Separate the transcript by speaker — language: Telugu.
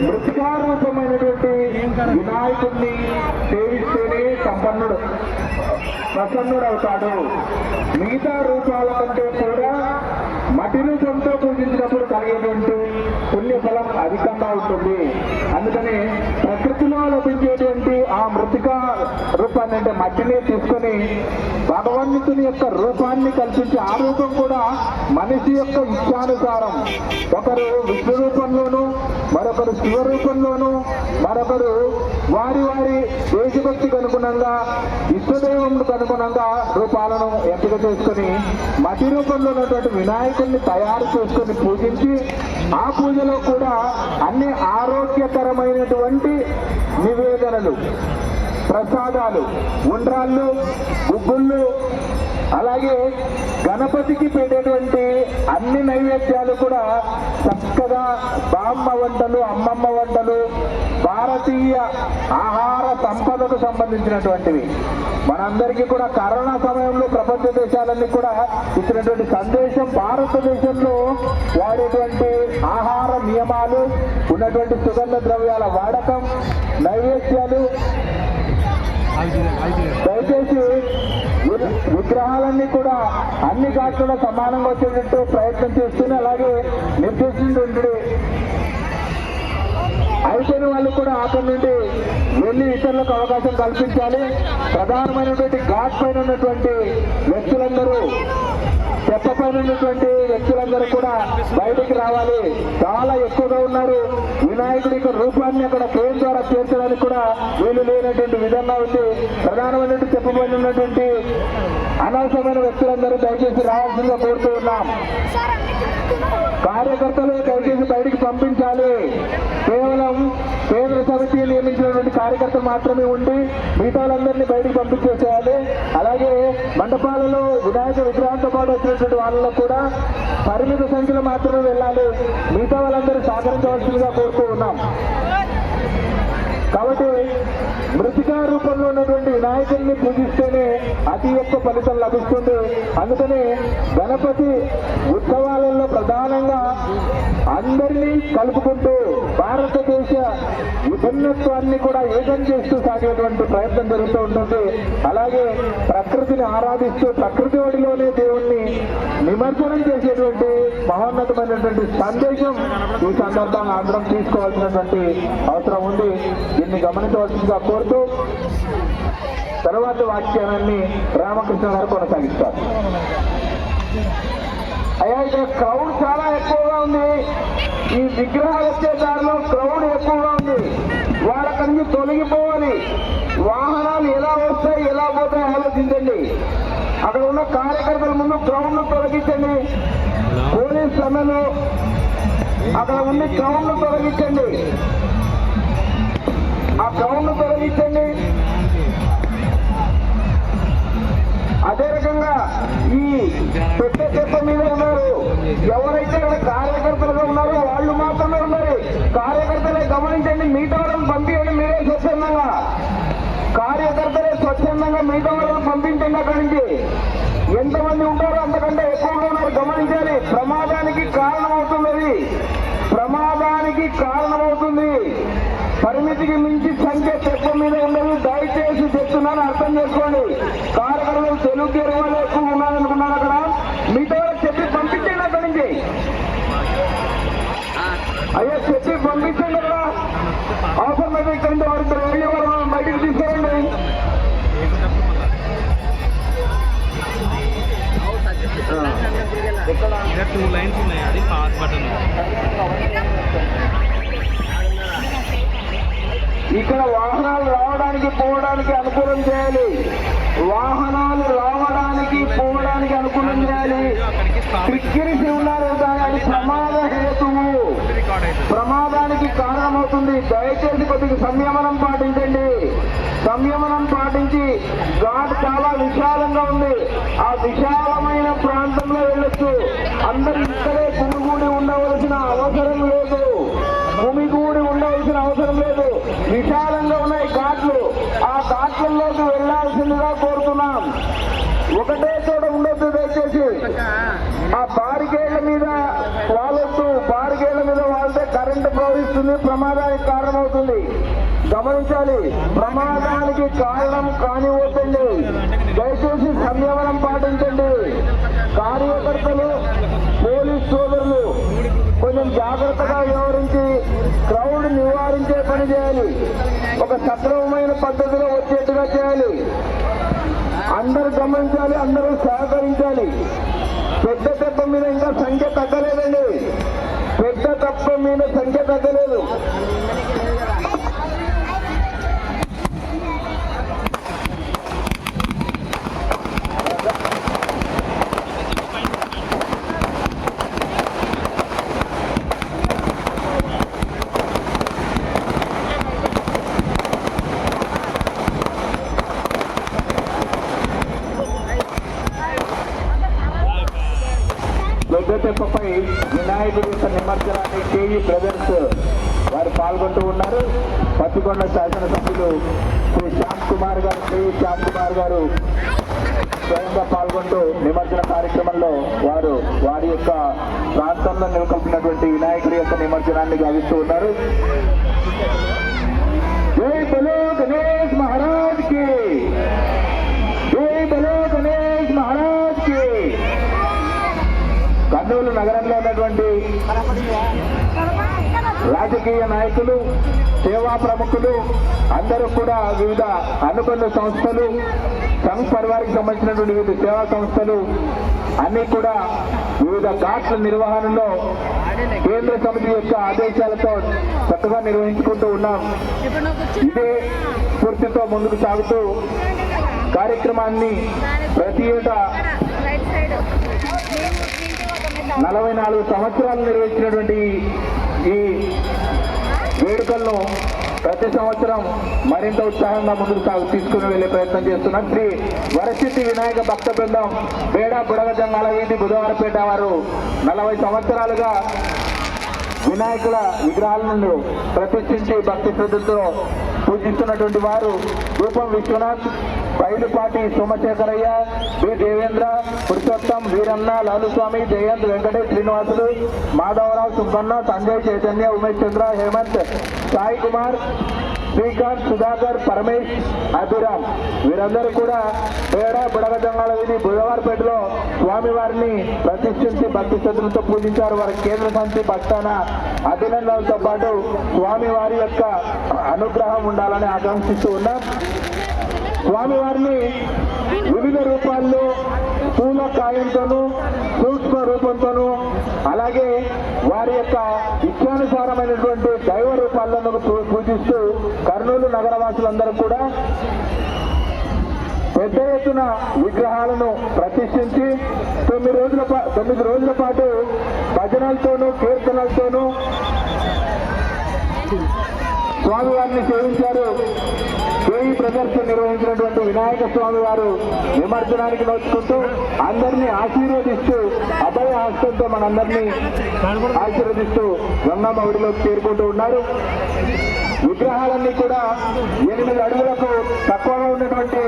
Speaker 1: మృతికారూపమైనటువంటి వినాయకుడిని సేవిస్తేనే సంపన్నుడు ప్రసన్నుడు అవుతాడు. మిగతా రూపాల కంటే కూడా మట్టి రూపంతో పూజించినప్పుడు కలిగేటువంటి పుణ్యఫలం అధికంగా ఉంటుంది. అందుకని ప్రకృతిలో లభించేటువంటి ఆ మృతికా రూపాన్ని అంటే మట్టిని తీసుకొని భగవంతుని యొక్క రూపాన్ని కల్పించి ఆ రూపం కూడా మనిషి యొక్క ఇష్టానుసారం ఒకరు విష్ణు రూపంలోను, మరొకరు శివ రూపంలోను, మరొకరు వారి వారి దేశభక్తికి అనుగుణంగా ఇష్టదైవంకు అనుగుణంగా రూపాలను ఎంపిక చేసుకుని మట్టి రూపంలో ఉన్నటువంటి వినాయకుడిని తయారు చేసుకుని పూజించి ఆ పూజలో కూడా అన్ని ఆరోగ్యకరమైనటువంటి నివేదనలు, ప్రసాదాలు, ఉండ్రాళ్ళు, గుగ్గుళ్ళు, అలాగే గణపతికి పెట్టేటువంటి అన్ని నైవేద్యాలు కూడా చక్కగా బామ్మ వంటలు, అమ్మమ్మ వంటలు, భారతీయ ఆహార సంపదకు సంబంధించినటువంటివి. మనందరికీ కూడా కరోనా సమయంలో ప్రపంచ దేశాలన్నీ కూడా ఇచ్చినటువంటి సందేశం భారతదేశంలో వాడేటువంటి ఆహార నియమాలు, ఉన్నటువంటి సుగంధ ద్రవ్యాల వాడకం, నైవేద్యాలు. దయచేసి విగ్రహాలన్నీ కూడా అన్ని ఘాట్లలో సమానంగా వచ్చేటట్టు ప్రయత్నం చేస్తూనే అలాగే నిర్దేశించి అయిపోయిన వాళ్ళు కూడా అక్కడి నుండి వెళ్ళి ఇతరులకు అవకాశం కల్పించాలి. ప్రధానమైనటువంటి ఘాట్ పైన ఉన్నటువంటి వ్యక్తులందరూ, తెప్ప పైన ఉన్నటువంటి వ్యక్తులందరూ కూడా బయటికి రావాలి. చాలా ఎక్కువగా ఉన్నారు. వినాయకుడి యొక్క రూపాన్ని అక్కడ ట్రైన్ ద్వారా చేర్చడానికి కూడా వీలు లేనటువంటి విధంగా ఉంది. ప్రధానమైనటువంటి తెప్ప పైన ఉన్నటువంటి అనవసరమైన వ్యక్తులందరూ దయచేసి రావాల్సిందిగా కోరుతూ ఉన్నాం. కార్యకర్తలు దయచేసి బయటికి పంపించాలి. కేవలం కేంద్ర సమితి నియమించినటువంటి కార్యకర్తలు మాత్రమే ఉండి మిగతా వాళ్ళందరినీ బయటికి పంపించేసేయాలి. అలాగే మండపాలలో వినాయక విగ్రహంతో పాటు వచ్చినటువంటి వాళ్ళలో కూడా పరిమిత సంఖ్యలో మాత్రమే వెళ్ళాలి. మిగతా వాళ్ళందరూ సహకరించవలసిందిగా కోరుతూ ఉన్నాం. కాబట్టి మృతికా రూపంలో ఉన్నటువంటి వినాయకుడిని పూజిస్తేనే అతి ఎక్కువ ఫలితం లభిస్తుంది. అందుకని గణపతి ఉత్సవాలలో ప్రధానంగా అందరినీ కలుపుకుంటూ భారతదేశ విభిన్నత్వాన్ని కూడా ఏకం చేస్తూ సాగేటువంటి ప్రయత్నం జరుగుతూ ఉంటుంది. అలాగే ప్రకృతిని ఆరాధిస్తూ ప్రకృతి ఒడిలోనే దేవుణ్ణి నిమజ్జనం చేసేటువంటి మహోన్నతమైనటువంటి సందేశం ఈ సందర్భంగా అందరం తీసుకోవాల్సినటువంటి అవసరం ఉంది. దీన్ని గమనించవలసిందిగా కోరుతూ తర్వాత వాక్యాన్ని రామకృష్ణ గారు కొనసాగిస్తారు. అయ్యా, ఇక్కడ క్రౌడ్ చాలా ఎక్కువగా ఉంది. ఈ విగ్రహాలు వచ్చే దారిలో క్రౌడ్ ఎక్కువగా ఉంది. వాళ్ళకి నుంచి తొలగిపోవాలి. వాహనాలు ఎలా వస్తాయి, ఎలా పోతాయి ఆలోచించండి. అక్కడ ఉన్న కార్యకర్తల ముందు క్రౌడ్ ను తొలగించండి. పోలీస్ సమ్మెలు అక్కడ ఉండి క్రౌడ్ ను తొలగించండి. ఆ క్రౌడ్ ను తొలగించండి. అదే రకంగా ఈ పెట్టే చెత్త మీద ఉన్నారు. ఎవరైతే కార్యకర్తలుగా ఉన్నారో వాళ్ళు మాత్రమే ఉన్నారు. కార్యకర్తలే గమనించండి. మిగతా వాళ్ళని పంపించండి. మీరే స్వచ్ఛందంగా కార్యకర్తలే స్వచ్ఛందంగా మిగతా వాళ్ళని పంపించండి. అక్కడి నుంచి ఎంతమంది ఉంటారో అంతకంటే ఎక్కువగా ఉన్నారు. గమనించాలి. ప్రమాదానికి కారణమవుతుంది. ప్రమాదానికి కారణమవుతుంది. పరిమితికి మించి సంఖ్య చెత్త మీద ఉండదు. దయచేసి చెప్తున్నాను, అర్థం చేసుకోండి. కార్యకర్తలు తెలుగు వాళ్ళు ఎక్కువ ఉన్నారనుకున్నారు. అక్కడ మీతో చెప్పి పంపించండి. అక్కడి నుంచి అయ్యా చెప్పి పంపించండి. అక్కడ అవసరమైతే ఇక్కడి నుంచి వారి వెళ్ళి వాళ్ళు బయటికి తీసుకురండి.
Speaker 2: ఇక్కడ 2 లైన్స్ ఉన్నాయి. అది పాస్ బటన్.
Speaker 1: ఇక్కడ వాహనాలు రావడానికి పోవడానికి అనుకూలం చేయాలి. వాహనాలు రావడానికి పోవడానికి అనుకూలం చేయాలి. క్రిక్కిరిసి ఉన్నారు కానీ అది ప్రమాద హేతువు, ప్రమాదానికి కారణమవుతుంది. దయచేసి కొద్దిగా సంయమనం పాటించండి. సంయమనం పాటించి ఘాట్ చాలా విశాలంగా ఉంది. ఆ విశాలమైన ప్రాంతంలో వెళ్ళొచ్చు. అందరూ ఇక్కడే గుమిగూడి ఉండవలసిన అవసరం లేదు. గుమిగూడి ఉండవలసిన అవసరం లేదు. విశాలంగా ఉన్నాయి ఘాట్లు. ఆ ఘాట్లలోకి వెళ్లాల్సిందిగా కోరుతున్నాం. ఒకటే చోట ఉండొద్దు. దయచేసి ఆ బారికేళ్ల మీద వాలొద్దు. బారికేళ్ల మీద వాళ్తే కరెంట్ కరెంటు ప్రవహిస్తుంది, ప్రమాదానికి కారణమవుతుంది. గమనించాలి, ప్రమాదానికి కారణం కానివ్వద్దండి. దయచేసి సంయమనం పాటించండి. కార్యకర్తలు, పోలీస్ సోదరులు కొంచెం జాగ్రత్తగా వ్యవహరించి క్రౌడ్ నివారించే పని చేయాలి. ఒక సక్రమమైన పద్ధతిలో వచ్చేట్టుగా చేయాలి. అందరూ గమనించాలి, అందరూ సహకరించాలి. పెద్ద దెబ్బ మీద ఇంకా సంఖ్య తగ్గలేదండి. పెద్ద దెబ్బ మీద సంఖ్య తగ్గలేదు. పెద్దతెప్పపై వినాయకుడి యొక్క నిమజ్జనాన్ని కేవీ బ్రదర్స్ వారు పాల్గొంటూ ఉన్నారు. పత్తికొండ శాసనసభ్యులు శ్రీ శ్యామ్ కుమార్ గారు స్వయంగా పాల్గొంటూ నిమజ్జన కార్యక్రమంలో వారి యొక్క ప్రాంతంలో నెలకొల్పినటువంటి వినాయకుడి యొక్క నిమజ్జనాన్ని గావిస్తూ ఉన్నారు. జై బలో గణేష్ మహారాజ్ కి, జై బలో గణేష్ మహారాజ్ కి. కర్నూలు నగరంలో ఉన్నటువంటి రాజకీయ నాయకులు, సేవా ప్రముఖులు అందరూ కూడా వివిధ అనుబంధ సంస్థలు, సంఘ్ పరివారికి సంబంధించినటువంటి వివిధ సేవా సంస్థలు అన్ని కూడా వివిధ ఘాట్ల నిర్వహణలో కేంద్ర సమితి యొక్క ఆదేశాలతో చక్కగా నిర్వహించుకుంటూ ఉన్నాం. ఇదే స్ఫూర్తితో ముందుకు సాగుతూ కార్యక్రమాన్ని ప్రతి ఏటా 44 సంవత్సరాలు నిర్వహించినటువంటి ఈ వేడుకలను ప్రతి సంవత్సరం మరింత ఉత్సాహంగా ముందుకు తీసుకుని వెళ్లే ప్రయత్నం చేస్తున్నారు. శ్రీ వరసిద్ధి వినాయక భక్త బృందం బేడా బుడగ జంగాల వీధి బుధవారపేట వారు 40 సంవత్సరాలుగా వినాయకుల విగ్రహాలను ప్రతిష్ఠించి భక్తి శ్రద్ధతో పూజిస్తున్నటువంటి వారు రూపం విశ్వనాథ్, బయలుపాటి సోమశేఖరయ్య, బి దేవేంద్ర, పురుషోత్తం, వీరన్న, లాలుస్వామి, జయంత్, వెంకటేష్, శ్రీనివాసులు, మాధవరావు, సుబ్బన్న, సంజయ్, చైతన్య, ఉమేష్ చంద్ర, హేమంత్, సాయి కుమార్, శ్రీకాంత్, సుధాకర్, పరమేష్, అభిరామ్ వీరందరూ కూడా పేడ బుడగ జంగాల వీధి బుధవారపేటలో స్వామివారిని ప్రతిష్ఠించి భక్తి శ్రద్ధలతో పూజించారు. వారి కేంద్ర సమితి పక్షాన అభినందనలతో పాటు స్వామివారి యొక్క అనుగ్రహం ఉండాలని ఆకాంక్షిస్తూ ఉన్నాం. స్వామివారిని వివిధ రూపాల్లో స్థూల కాయంతోనూ సూక్ష్మ రూపంతోనూ అలాగే వారి యొక్క ఇచ్చానుసారమైనటువంటి దైవ రూపాలను పూజిస్తూ కర్నూలు నగరవాసులందరూ కూడా పెద్ద ఎత్తున విగ్రహాలను ప్రతిష్ఠించి 9 రోజుల పాటు భజనలతోనూ కీర్తనలతోనూ స్వామివారిని సేవించారు. కేవీ బ్రదర్స్ నిర్వహించినటువంటి వినాయక స్వామి వారు నిమజ్జనానికి నోచుకుంటూ అందరినీ ఆశీర్వదిస్తూ అభయ హస్తంతో మనందరినీ ఆశీర్వదిస్తూ గంగమ్మ ఒడిలోకి చేరుకుంటూ ఉన్నారు. విగ్రహాలన్నీ కూడా 8 అడుగులకు తక్కువగా ఉన్నటువంటి